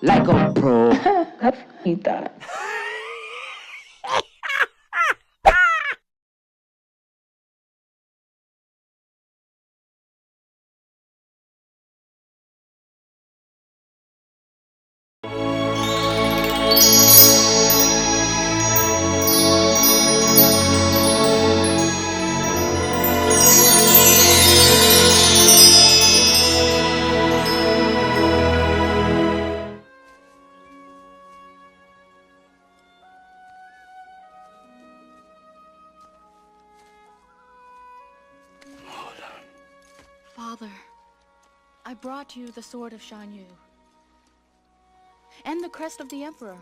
like a pro. Capita. Father, I brought you the sword of Shan Yu and the crest of the Emperor.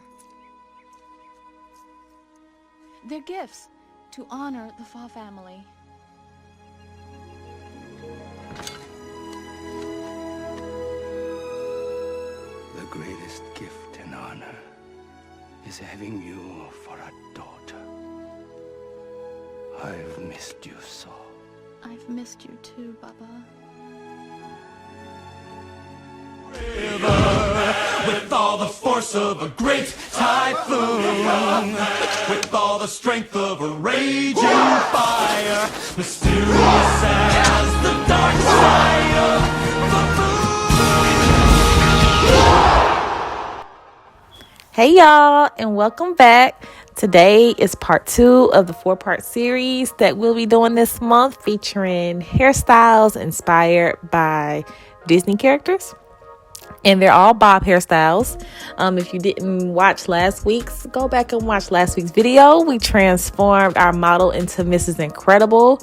They're gifts to honor the Fa family. The greatest gift and honor is having you for a daughter. I've missed you so. I've missed you too, Baba. With all the force of a great typhoon, with all the strength of a raging fire, mysterious as the dark side of the moon. Hey y'all, and welcome back. Today is part 2 of the 4-part series that we'll be doing this month, featuring hairstyles inspired by Disney characters. And they're all bob hairstyles. If you didn't watch last week's, go back and watch last week's video. We transformed our model into Mrs. Incredible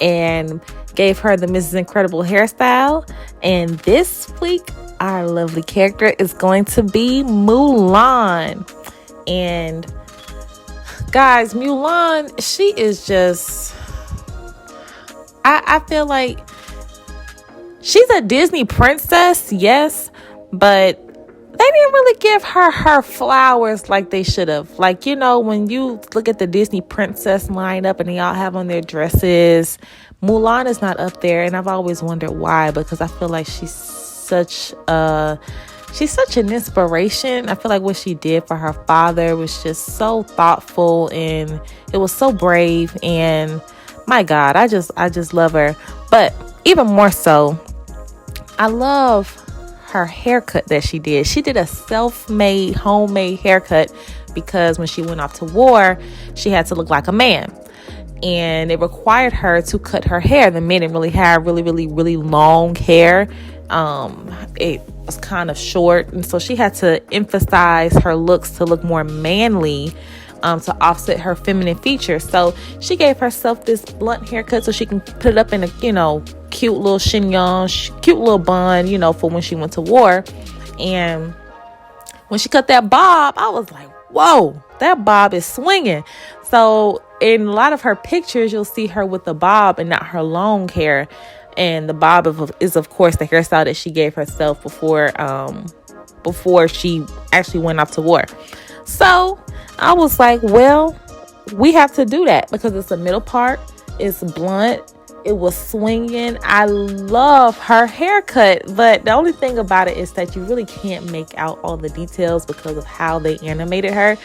and gave her the Mrs. Incredible hairstyle. And this week, our lovely character is going to be Mulan. And guys, Mulan, she is just, I feel like she's a Disney princess, yes, but they didn't really give her flowers like they should have. Like, you know, when you look at the Disney princess lineup and they all have on their dresses, Mulan is not up there. And I've always wondered why, because I feel like she's such an inspiration. I feel like what she did for her father was just so thoughtful, and it was so brave. And my God, I just love her. But even more so, I love her haircut that she did. She did a self-made, homemade haircut because when she went off to war, she had to look like a man. And it required her to cut her hair. The men didn't really have really long hair. It was kind of short. And so she had to emphasize her looks to look more manly, to offset her feminine features. So she gave herself this blunt haircut so she can put it up in a, cute little chignon, cute little bun, for when she went to war. And when she cut that bob, I was like, whoa, that bob is swinging. So in a lot of her pictures, you'll see her with the bob and not her long hair. And the bob is of course the hairstyle that she gave herself before she actually went off to war. So I was like, well, we have to do that because it's the middle part. It's blunt. It was swinging. I love her haircut, but the only thing about it is that you really can't make out all the details because of how they animated her.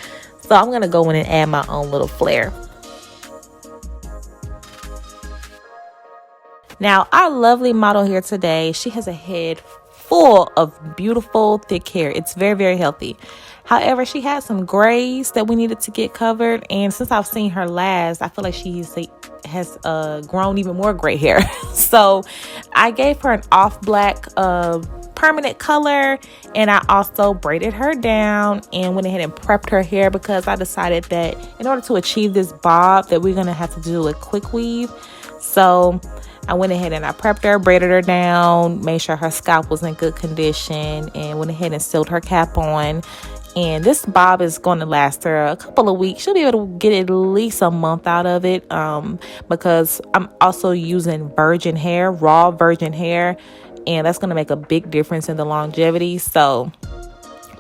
So I'm going to go in and add my own little flair. Now, our lovely model here today, she has a head full of beautiful, thick hair. It's very, very healthy. However, she had some grays that we needed to get covered. And since I've seen her last, I feel like she has grown even more gray hair. So I gave her an off black permanent color. And I also braided her down and went ahead and prepped her hair because I decided that in order to achieve this bob that we're going to have to do a quick weave. So I went ahead and I prepped her, braided her down, made sure her scalp was in good condition, and went ahead and sewed her cap on. And this bob is going to last her a couple of weeks. She'll be able to get at least a month out of it, because I'm also using virgin hair, raw virgin hair, and that's going to make a big difference in the longevity. So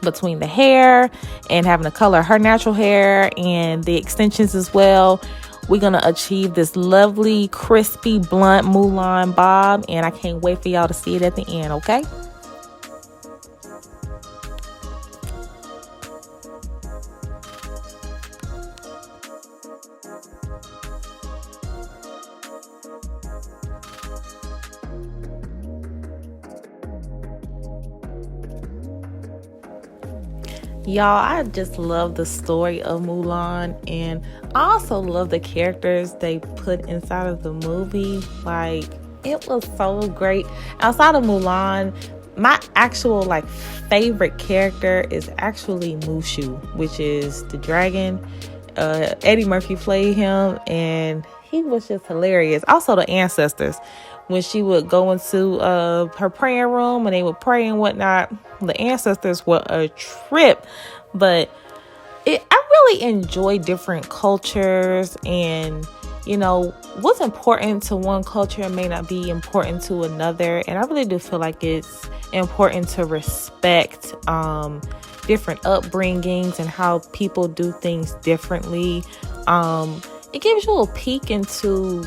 between the hair and having to color her natural hair and the extensions as well, we're going to achieve this lovely, crispy, blunt Mulan bob. And I can't wait for y'all to see it at the end, okay? Y'all, I just love the story of Mulan, and I also love the characters they put inside of the movie. Like, it was so great. Outside of Mulan, my actual favorite character is actually Mushu, which is the dragon. Eddie Murphy played him, and he was just hilarious. Also, the ancestors, when she would go into her praying room and they would pray and whatnot, the ancestors were a trip. But I really enjoy different cultures, and what's important to one culture may not be important to another. And I really do feel like it's important to respect different upbringings and how people do things differently. It gives you a peek into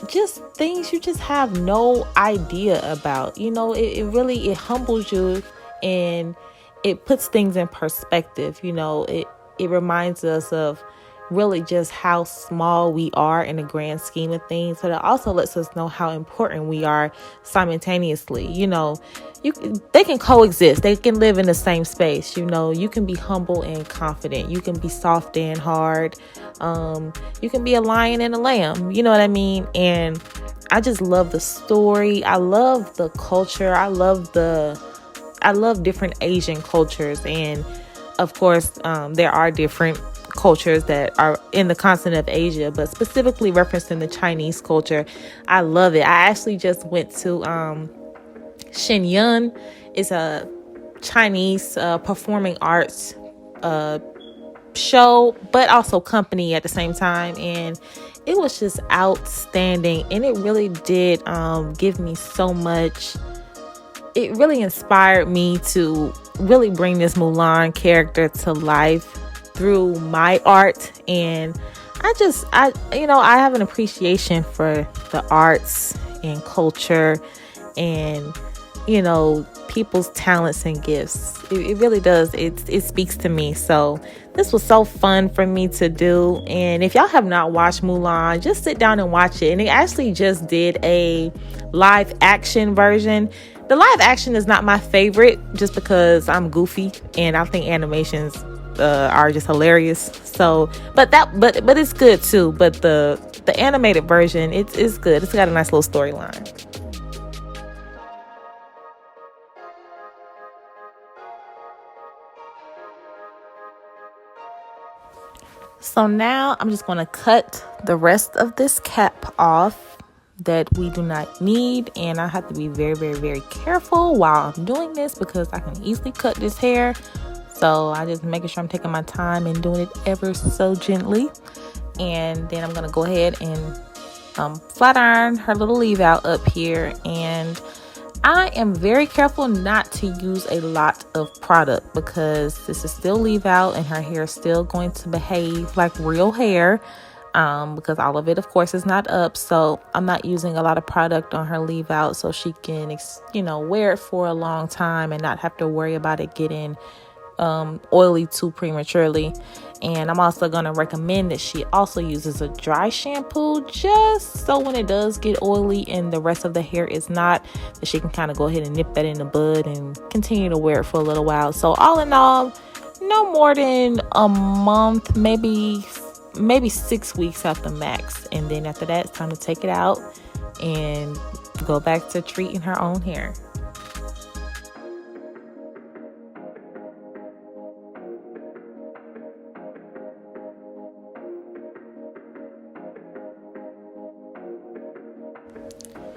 just things you just have no idea about. It really humbles you, and it puts things in perspective. It reminds us of really just how small we are in the grand scheme of things, but it also lets us know how important we are simultaneously. They can coexist. They can live in the same space. You can be humble and confident. You can be soft and hard. You can be a lion and a lamb. You know what I mean? And I just love the story. I love the culture. I love different Asian cultures. And of course, there are different cultures that are in the continent of Asia, but specifically referencing the Chinese culture. I love it. I actually just went to Shenyang. It's a Chinese performing arts show, but also company at the same time, and it was just outstanding. And it really did give me so much. It really inspired me to really bring this Mulan character to life through my art. And I have an appreciation for the arts and culture and people's talents and gifts. It really does. It speaks to me. So this was so fun for me to do. And if y'all have not watched Mulan, just sit down and watch it. And they actually just did a live action version. The live action is not my favorite, just because I'm goofy and I think animations are just hilarious. So, but it's good too. But the animated version, it's good. It's got a nice little storyline. So now I'm just going to cut the rest of this cap off that we do not need. And I have to be very, very, very careful while I'm doing this, because I can easily cut this hair. So I just making sure I'm taking my time and doing it ever so gently. And then I'm going to go ahead and flat iron her little leave out up here. And I am very careful not to use a lot of product, because this is still leave out and her hair is still going to behave like real hair, because all of it, of course, is not up. So I'm not using a lot of product on her leave out, so she can, wear it for a long time and not have to worry about it getting oily too prematurely. And I'm also going to recommend that she also uses a dry shampoo, just so when it does get oily and the rest of the hair is not, that she can kind of go ahead and nip that in the bud and continue to wear it for a little while. So all in all, no more than a month, maybe 6 weeks at the max. And then after that, it's time to take it out and go back to treating her own hair.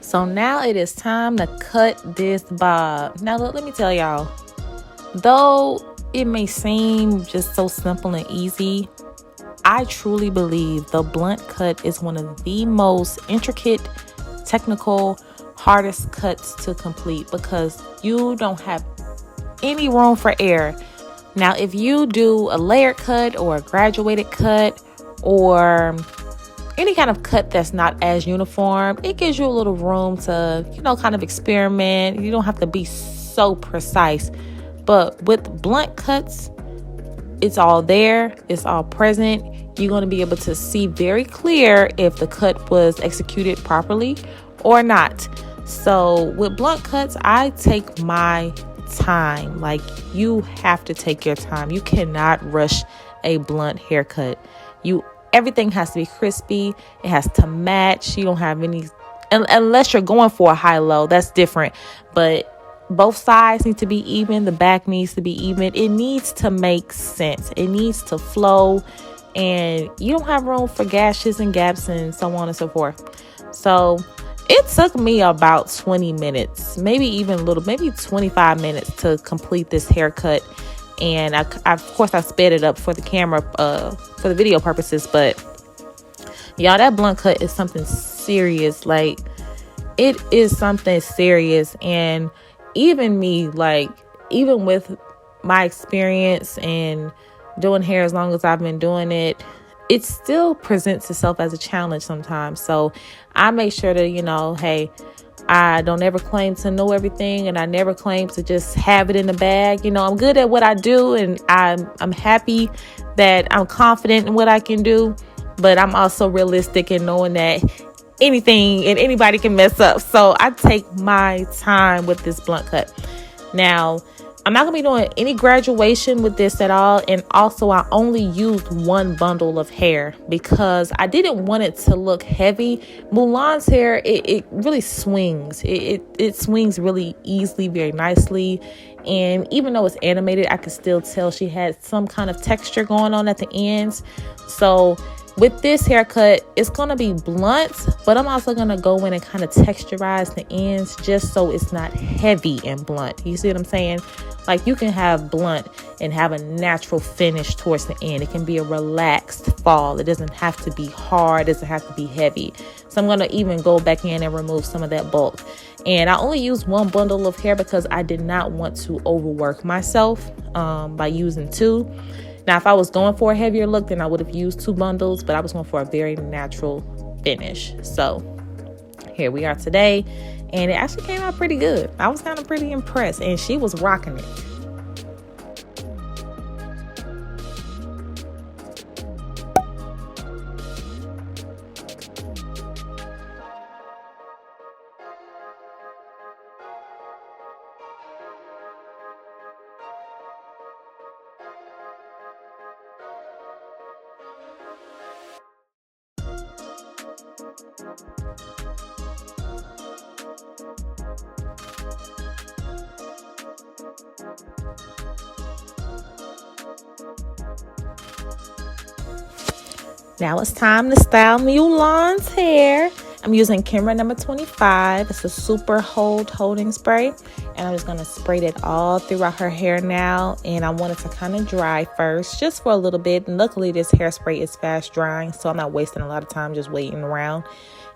So now it is time to cut this bob. Now let me tell y'all, though it may seem just so simple and easy, I truly believe the blunt cut is one of the most intricate, technical, hardest cuts to complete, because you don't have any room for error. Now, if you do a layered cut or a graduated cut or any kind of cut that's not as uniform, it gives you a little room to, kind of experiment. You don't have to be so precise. But with blunt cuts, it's all there. It's all present. You're going to be able to see very clear if the cut was executed properly or not. So with blunt cuts, I take my time. Like, you have to take your time. You cannot rush a blunt haircut. Everything has to be crispy. It has to match. You don't have any, unless you're going for a high-low, that's different. But both sides need to be even. The back needs to be even. It needs to make sense. It needs to flow. And you don't have room for gashes and gaps and so on and so forth. So it took me about 20 minutes, maybe 25 minutes to complete this haircut. And I of course, I sped it up for the camera, for the video purposes. But y'all, that blunt cut is something serious. Like, it is something serious. And even me, like, even with my experience and doing hair as long as I've been doing it, it still presents itself as a challenge sometimes. So I make sure to, hey, I don't ever claim to know everything, and I never claim to just have it in the bag. I'm good at what I do, and I'm happy that I'm confident in what I can do, but I'm also realistic in knowing that anything and anybody can mess up. So I take my time with this blunt cut. Now, I'm not going to be doing any graduation with this at all. And also, I only used one bundle of hair because I didn't want it to look heavy. Mulan's hair, it really swings. It swings really easily, very nicely. And even though it's animated, I could still tell she had some kind of texture going on at the ends. So with this haircut, it's going to be blunt, but I'm also going to go in and kind of texturize the ends just so it's not heavy and blunt. You see what I'm saying? Like, you can have blunt and have a natural finish towards the end. It can be a relaxed fall. It doesn't have to be hard. It doesn't have to be heavy. So I'm going to even go back in and remove some of that bulk. And I only used one bundle of hair because I did not want to overwork myself by using two. Now, if I was going for a heavier look, then I would have used two bundles, but I was going for a very natural finish. So here we are today, and it actually came out pretty good. I was kind of pretty impressed, and she was rocking it. Now it's time to style Mulan's hair. I'm using camera number 25. It's a super holding spray. And I'm just going to spray it all throughout her hair now. And I want it to kind of dry first, just for a little bit. And luckily, this hairspray is fast drying, so I'm not wasting a lot of time just waiting around.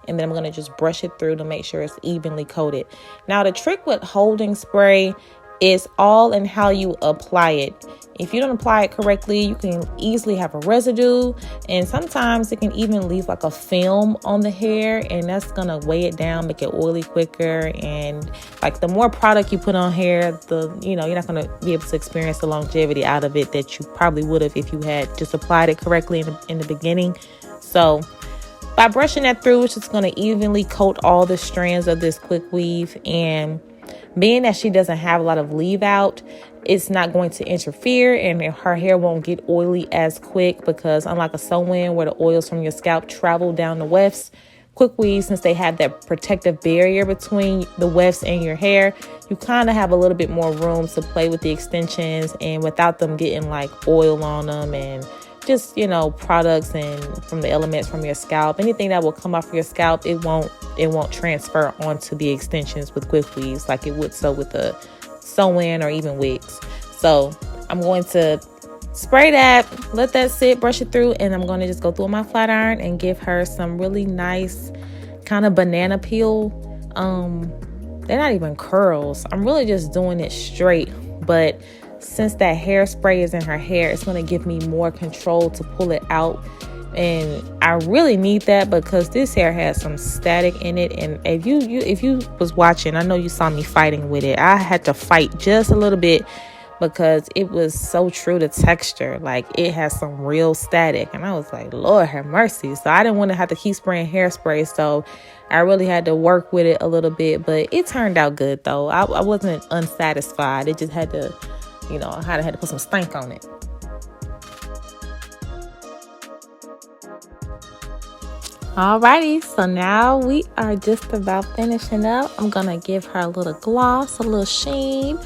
And then I'm going to just brush it through to make sure it's evenly coated. Now, the trick with holding spray is all in how you apply it. If you don't apply it correctly, you can easily have a residue, and sometimes it can even leave like a film on the hair, and that's gonna weigh it down, make it oily quicker. And like, the more product you put on hair, you're not gonna be able to experience the longevity out of it that you probably would have if you had just applied it correctly in the beginning. So by brushing that through, it's just gonna evenly coat all the strands of this quick weave. And being that she doesn't have a lot of leave out, it's not going to interfere, and her hair won't get oily as quick, because unlike a sew-in where the oils from your scalp travel down the wefts, quick weaves, since they have that protective barrier between the wefts and your hair, you kind of have a little bit more room to play with the extensions and without them getting like oil on them and just, products and from the elements from your scalp. Anything that will come off your scalp, it won't transfer onto the extensions with quick weaves like it would so with a sew-in or even wigs. So I'm going to spray that, let that sit, brush it through, and I'm going to just go through my flat iron and give her some really nice kind of banana peel. They're not even curls. I'm really just doing it straight, but since that hairspray is in her hair, it's going to give me more control to pull it out. And I really need that because this hair has some static in it. And if you was watching, I know you saw me fighting with it. I had to fight just a little bit because it was so true to texture. Like, it has some real static. And I was like, Lord have mercy. So I didn't want to have to keep spraying hairspray. So I really had to work with it a little bit. But it turned out good, though. I wasn't unsatisfied. It just had to, I had to put some stank on it. Alrighty, so now we are just about finishing up. I'm going to give her a little gloss, a little sheen.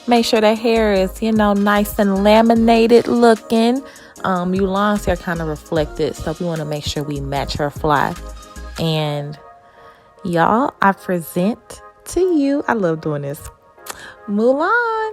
Make sure the hair is, nice and laminated looking. Mulan's hair kind of reflected, so we want to make sure we match her fly. And y'all, I present to you, I love doing this, Mulan.